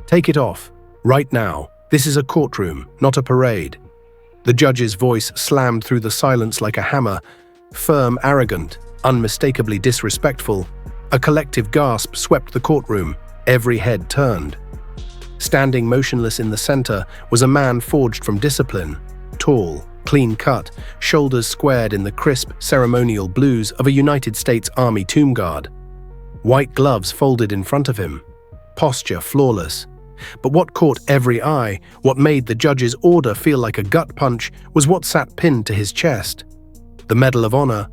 Take it off, right now. This is a courtroom, not a parade." The judge's voice slammed through the silence like a hammer, firm, arrogant, unmistakably disrespectful. A collective gasp swept the courtroom. Every head turned. Standing motionless in the center was a man forged from discipline, tall, clean-cut, shoulders squared in the crisp, ceremonial blues of a United States Army tomb guard. White gloves folded in front of him, posture flawless. But what caught every eye, what made the judge's order feel like a gut punch, was what sat pinned to his chest. The Medal of Honor,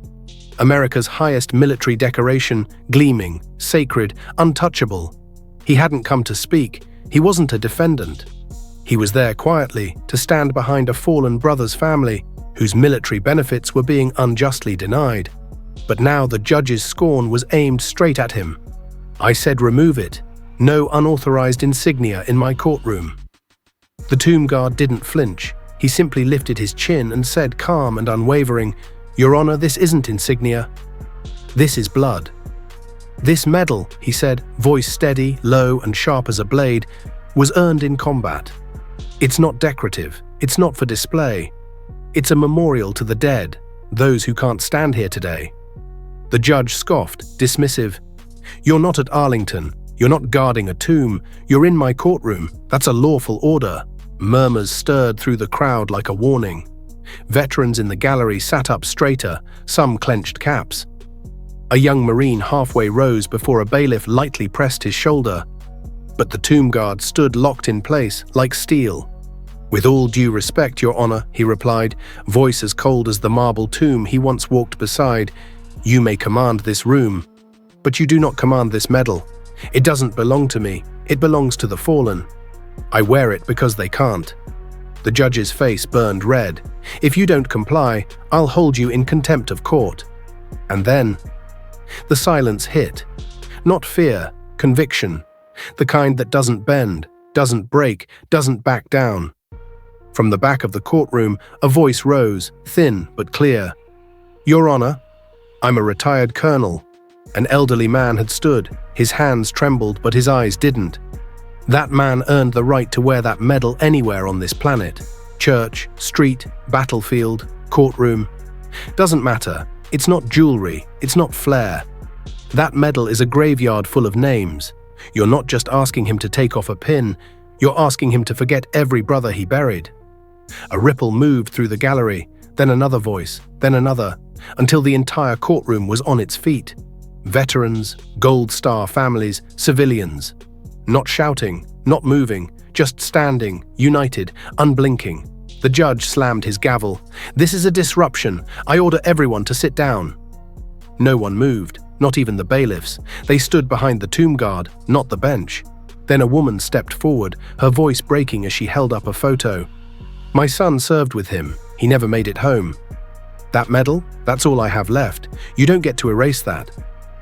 America's highest military decoration, gleaming, sacred, untouchable. He hadn't come to speak. He wasn't a defendant. He was there quietly to stand behind a fallen brother's family, whose military benefits were being unjustly denied. But now the judge's scorn was aimed straight at him. "I said remove it. No unauthorized insignia in my courtroom." The tomb guard didn't flinch. He simply lifted his chin and said, calm and unwavering, "Your Honor, this isn't insignia. This is blood." "This medal," he said, voice steady, low and sharp as a blade, "was earned in combat. It's not decorative. It's not for display. It's a memorial to the dead, those who can't stand here today." The judge scoffed, dismissive. "You're not at Arlington. You're not guarding a tomb. You're in my courtroom. That's a lawful order." Murmurs stirred through the crowd like a warning. Veterans in the gallery sat up straighter, some clenched caps. A young Marine halfway rose before a bailiff lightly pressed his shoulder. But the tomb guard stood locked in place, like steel. "With all due respect, Your Honor," he replied, voice as cold as the marble tomb he once walked beside, "you may command this room, but you do not command this medal. It doesn't belong to me. It belongs to the fallen. I wear it because they can't." The judge's face burned red. "If you don't comply, I'll hold you in contempt of court." And then the silence hit. Not fear, conviction. The kind that doesn't bend, doesn't break, doesn't back down. From the back of the courtroom, a voice rose, thin but clear. "Your Honor, I'm a retired colonel." An elderly man had stood. His hands trembled, but his eyes didn't. That man earned the right to wear that medal anywhere on this planet. Church, street, battlefield, courtroom. Doesn't matter. It's not jewelry. It's not flair. That medal is a graveyard full of names. You're not just asking him to take off a pin. You're asking him to forget every brother he buried. A ripple moved through the gallery, then another voice, then another, until the entire courtroom was on its feet. Veterans, Gold Star families, civilians. Not shouting, not moving, just standing, united, unblinking. The judge slammed his gavel. "This is a disruption. I order everyone to sit down." No one moved, not even the bailiffs. They stood behind the tomb guard, not the bench. Then a woman stepped forward, her voice breaking as she held up a photo. "My son served with him. He never made it home. That medal? That's all I have left. You don't get to erase that."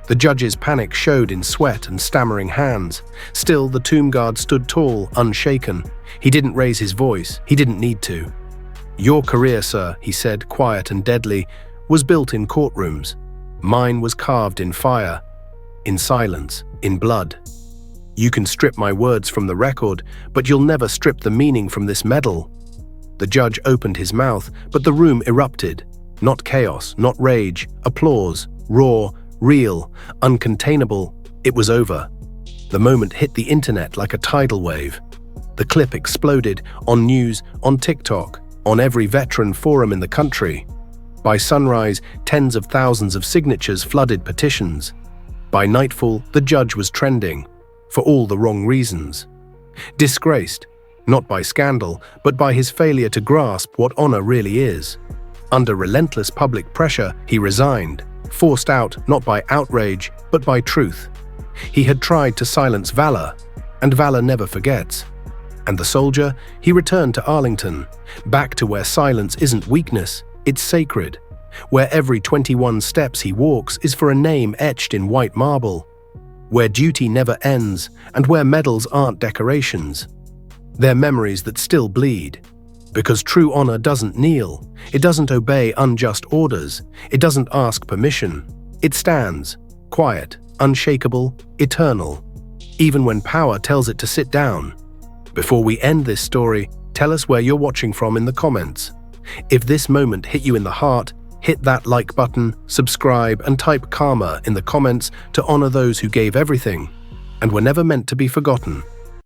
The judge's panic showed in sweat and stammering hands. Still, the tomb guard stood tall, unshaken. He didn't raise his voice. He didn't need to. "Your career, sir," he said, quiet and deadly, "was built in courtrooms. Mine was carved in fire, in silence, in blood. You can strip my words from the record, but you'll never strip the meaning from this medal." The judge opened his mouth, but the room erupted. Not chaos, not rage, applause, raw, real, uncontainable. It was over. The moment hit the internet like a tidal wave. The clip exploded on news, on TikTok, on every veteran forum in the country. By sunrise, tens of thousands of signatures flooded petitions. By nightfall, the judge was trending, for all the wrong reasons. Disgraced, not by scandal, but by his failure to grasp what honor really is. Under relentless public pressure, he resigned, forced out not by outrage, but by truth. He had tried to silence valor, and valor never forgets. And the soldier, he returned to Arlington, back to where silence isn't weakness, it's sacred, where every 21 steps he walks is for a name etched in white marble, where duty never ends, and where medals aren't decorations. They're memories that still bleed. Because true honor doesn't kneel, it doesn't obey unjust orders, it doesn't ask permission. It stands, quiet, unshakable, eternal. Even when power tells it to sit down, Before we end this story, tell us where you're watching from in the comments. If this moment hit you in the heart, hit that like button, subscribe, and type karma in the comments to honor those who gave everything and were never meant to be forgotten.